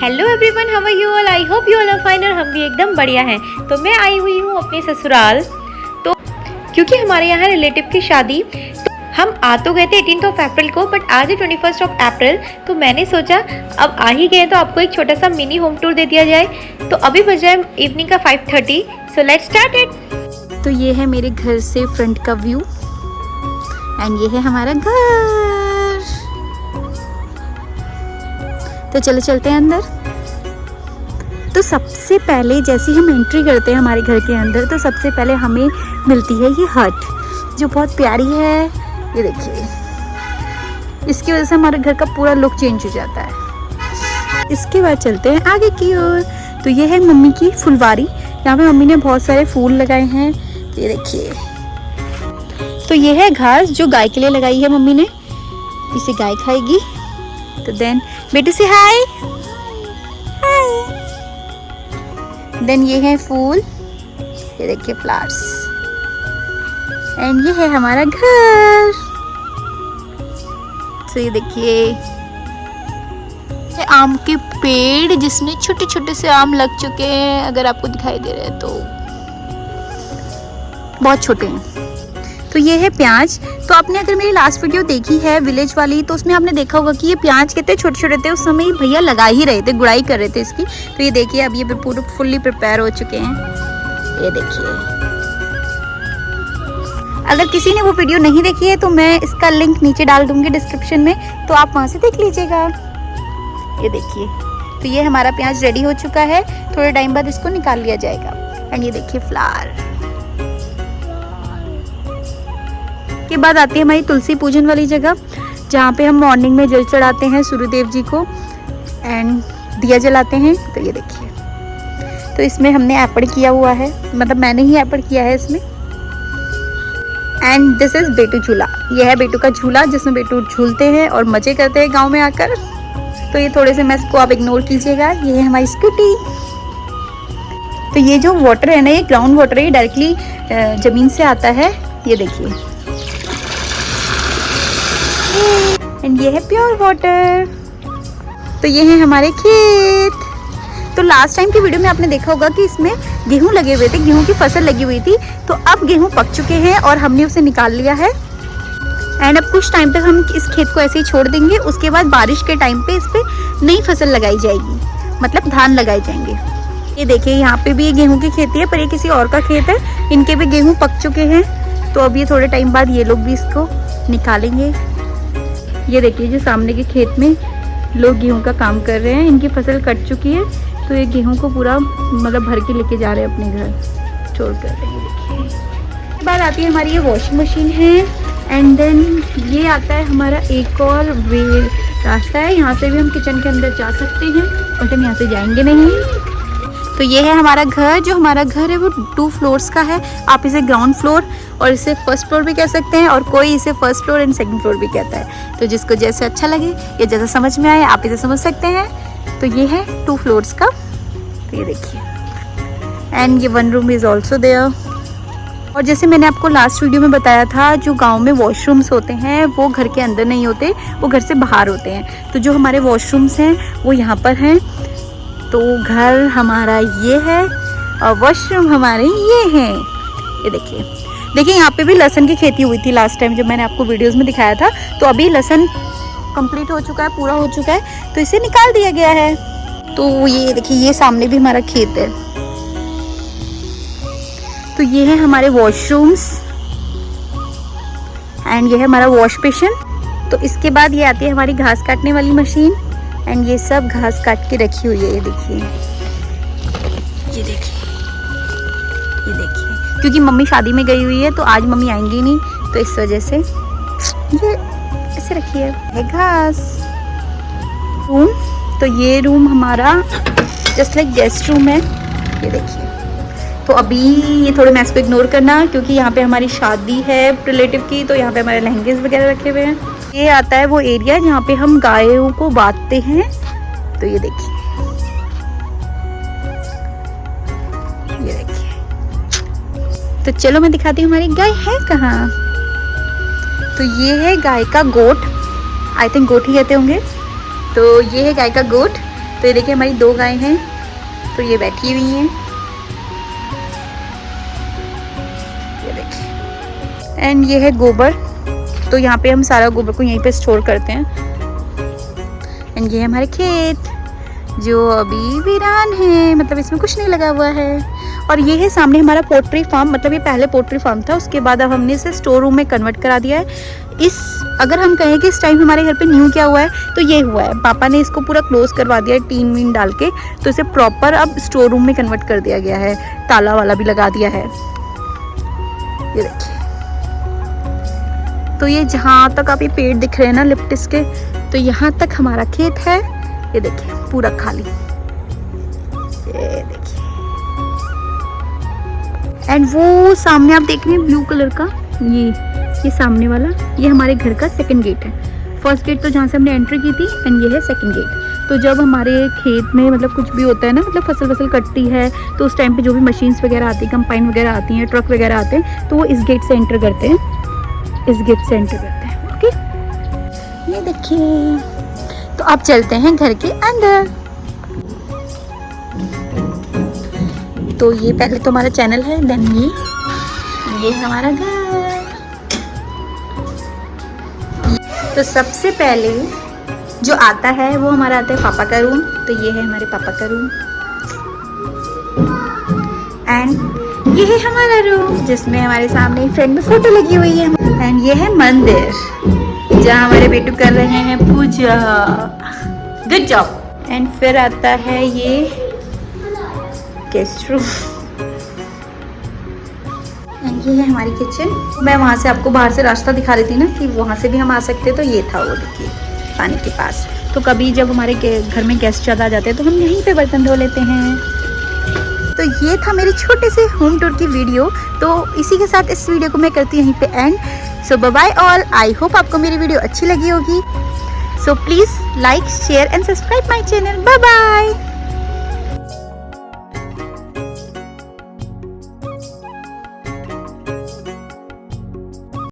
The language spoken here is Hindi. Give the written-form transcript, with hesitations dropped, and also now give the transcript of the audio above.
Hello everyone, how are you all? I hope you all are fine और हम भी एकदम बढ़िया हैं। तो मैं आई हुई हूँ अपने ससुराल, तो क्योंकि हमारे यहाँ रिलेटिव की शादी, तो हम आ तो गए थे 18 अप्रैल को, बट आज है 21 अप्रैल। तो मैंने सोचा अब आ ही गए तो आपको एक छोटा सा मिनी होम टूर दे दिया जाए। तो अभी बज रहा है इवनिंग का 5:30, सो लेट्स स्टार्ट इट। तो ये है मेरे घर से फ्रंट का व्यू एंड ये है हमारा घर। तो चलो चलते हैं अंदर। तो सबसे पहले जैसे हम एंट्री करते हैं हमारे घर के अंदर, तो सबसे पहले हमें मिलती है ये हट, जो बहुत प्यारी है। ये देखिए, इसकी वजह से हमारे घर का पूरा लुक चेंज हो जाता है। इसके बाद चलते हैं आगे की ओर। तो ये है मम्मी की फुलवारी। यहाँ पे मम्मी ने बहुत सारे फूल लगाए हैं, ये देखिए। तो ये है घास जो गाय के लिए लगाई है मम्मी ने, इसे गाय खाएगी। तो देन बेटू से हाय हाय। देन ये है फूल, ये देखिए फ्लावर्स। एंड ये है हमारा घर। तो ये देखिए आम के पेड़ जिसमें छोटे छोटे से आम लग चुके हैं, अगर आपको दिखाई दे रहे हैं तो बहुत छोटे हैं। तो ये है प्याज। तो आपने अगर मेरी लास्ट वीडियो देखी है विलेज वाली, तो उसमें आपने देखा होगा कि ये प्याज कितने छोटे छोटे थे। उस समय भैया लगा ही रहे थे, गुड़ाई कर रहे थे इसकी। तो ये देखिए अब ये पूरे फुल्ली प्रिपेयर हो चुके हैं, ये देखिए। अगर किसी ने वो वीडियो नहीं देखी है तो मैं इसका लिंक नीचे डाल दूंगी डिस्क्रिप्शन में, तो आप वहाँ से देख लीजिएगा। ये देखिए, तो ये हमारा प्याज रेडी हो चुका है। थोड़े टाइम बाद इसको निकाल लिया जाएगा। एंड ये देखिए फ्लावर के बाद आती है हमारी तुलसी पूजन वाली जगह, जहाँ पे हम मॉर्निंग में जल चढ़ाते हैं सूर्यदेव जी को एंड दिया जलाते हैं। तो ये देखिए, तो इसमें हमने ऐपड़ किया हुआ है, मतलब मैंने ही ऐपड़ किया है इसमें। एंड दिस इज बेटू झूला। ये है बेटू का झूला जिसमें बेटू झूलते हैं और मजे करते हैं गाँव में आकर। तो ये थोड़े से मैस को आप इग्नोर कीजिएगा। ये है हमारी स्कूटी। तो ये जो वाटर है ना, ये ग्राउंड वाटर है, ये डायरेक्टली ज़मीन से आता है, ये देखिए। एंड ये है प्योर वाटर। तो ये है हमारे खेत। तो लास्ट टाइम की वीडियो में आपने देखा होगा कि इसमें गेहूं लगे हुए थे, गेहूं की फसल लगी हुई थी। तो अब गेहूं पक चुके हैं और हमने उसे निकाल लिया है। एंड अब कुछ टाइम तक हम इस खेत को ऐसे ही छोड़ देंगे। उसके बाद बारिश के टाइम पे इस पर नई फसल लगाई जाएगी, मतलब धान लगाए जाएंगे। ये देखिए, यहाँ पे भी ये गेहूं की खेती है, पर ये किसी और का खेत है। इनके भी गेहूं पक चुके हैं। तो अब ये थोड़े टाइम बाद ये लोग भी इसको निकालेंगे। ये देखिए, जो सामने के खेत में लोग गेहूं का काम कर रहे हैं, इनकी फसल कट चुकी है। तो ये गेहूं को पूरा मतलब भर के लेके जा रहे हैं अपने घर, छोड़ कर रहे हैं। देखिए, इसके बाद आती है हमारी ये वॉशिंग मशीन है। एंड देन ये आता है हमारा एक और वे रास्ता है, यहाँ से भी हम किचन के अंदर जा सकते हैं, बट हम यहाँ से जाएंगे नहीं। तो ये है हमारा घर। जो हमारा घर है वो 2 फ्लोर्स का है। आप इसे ग्राउंड फ्लोर और इसे फर्स्ट फ्लोर भी कह सकते हैं, और कोई इसे first floor and second floor भी कहता है। तो जिसको जैसे अच्छा लगे या जैसा समझ में आए आप इसे समझ सकते हैं। तो ये है 2 फ्लोर्स का। तो ये देखिए, एंड ये 1 रूम इज़ ऑल्सो देयर। और जैसे मैंने आपको लास्ट वीडियो में बताया था, जो गांव में वॉशरूम्स होते हैं वो घर के अंदर नहीं होते, वो घर से बाहर होते हैं। तो जो हमारे वॉशरूम्स हैं वो यहाँ पर हैं। तो घर हमारा ये है और वॉशरूम हमारे ये हैं। ये देखिए, देखिए यहाँ पे भी लहसुन की खेती हुई थी लास्ट टाइम जब मैंने आपको वीडियोस में दिखाया था। तो अभी लहसुन कंप्लीट हो चुका है, पूरा हो चुका है, तो इसे निकाल दिया गया है। तो ये देखिए, ये सामने भी हमारा खेत है। तो ये है हमारे वॉशरूम्स एंड ये है हमारा वॉश बेसिन। तो इसके बाद ये आती है हमारी घास काटने वाली मशीन। एंड ये सब घास काट के रखी हुई है, ये देखिए, ये देखिए, ये देखिए। क्योंकि मम्मी शादी में गई हुई है तो आज मम्मी आएंगी नहीं, तो इस वजह से ये ऐसे रखी है घास। रूम, तो ये रूम हमारा जस्ट लाइक गेस्ट रूम है, ये देखिए। तो अभी ये थोड़े मैस को इग्नोर करना, क्योंकि यहाँ पे हमारी शादी है रिलेटिव की, तो यहाँ पे हमारे लहंगे वगैरह रखे हुए हैं। ये आता है वो एरिया जहाँ पे हम गायों को बांधते हैं। तो ये देखिए, ये देखिए। तो चलो मैं दिखाती हूँ हमारी गाय है कहाँ। तो ये है गाय का गोट, आई थिंक गोट ही कहते होंगे। तो ये है गाय का गोट तो ये देखिए हमारी 2 गायें हैं, तो ये बैठी हुई हैं, ये देखिए। एंड ये है गोबर, तो यहाँ पे हम सारा गोबर को यहीं पे स्टोर करते हैं। एंड ये है हमारे खेत जो अभी वीरान है, मतलब इसमें कुछ नहीं लगा हुआ है। और ये है सामने हमारा पोल्ट्री फार्म, मतलब ये पहले पोल्ट्री फार्म था, उसके बाद अब हमने इसे स्टोर रूम में कन्वर्ट करा दिया है। अगर हम कहें कि इस टाइम हमारे घर पे न्यू क्या हुआ है तो ये हुआ है, पापा ने इसको पूरा क्लोज करवा दिया है टीन वीन डाल के, तो इसे प्रॉपर अब स्टोर रूम में कन्वर्ट कर दिया गया है, ताला वाला भी लगा दिया है। ये देखिए, तो ये जहाँ तक आप ये पेड़ दिख रहे हैं ना लिप्टिस के, तो यहाँ तक हमारा खेत है। ये देखिए पूरा खाली, ये देखिए। एंड वो सामने आप देख रहे हैं ब्लू कलर का, ये सामने वाला, ये हमारे घर का सेकंड गेट है। फर्स्ट गेट तो जहाँ से हमने एंट्री की थी, एंड ये है सेकंड गेट। तो जब हमारे खेत में मतलब कुछ भी होता है ना, मतलब फसल कटती है, तो उस टाइम पे जो भी मशीन्स वगैरह आती हैं, कंपाइन वगैरह आती हैं, ट्रक वगैरह आते हैं, तो वो इस गेट से एंटर करते हैं, इस गेट से एंटर करते हैं। ओके, ये देखिए। तो अब चलते हैं घर के अंदर। तो ये पहले तो हमारा चैनल है, देन ये हमारा घर। तो सबसे पहले जो आता है वो हमारा आता है पापा का रूम, तो ये है हमारे पापा का रूम। एंड ये है हमारा रूम जिसमें हमारे सामने फ्रेंड में फोटो लगी हुई है। एंड ये है मंदिर जहाँ हमारे बेटू कर रहे हैं पूजा। Good job. एंड फिर आता है ये गेस्ट रूम, एंड ये है हमारी किचन। मैं वहाँ से आपको बाहर से रास्ता दिखा रही थी ना कि वहाँ से भी हम आ सकते, तो ये था वो देखिए पानी के पास। तो कभी जब हमारे घर में गेस्ट ज़्यादा आ जाते हैं तो हम यहीं पे बर्तन धो लेते हैं। तो ये था मेरे छोटे से होम टूर की वीडियो। तो इसी के साथ इस वीडियो को मैं करती हूँ यहीं पे end. So bye bye all, I hope आपको मेरी वीडियो अच्छी लगी होगी। So please like, share and subscribe my channel. Bye bye.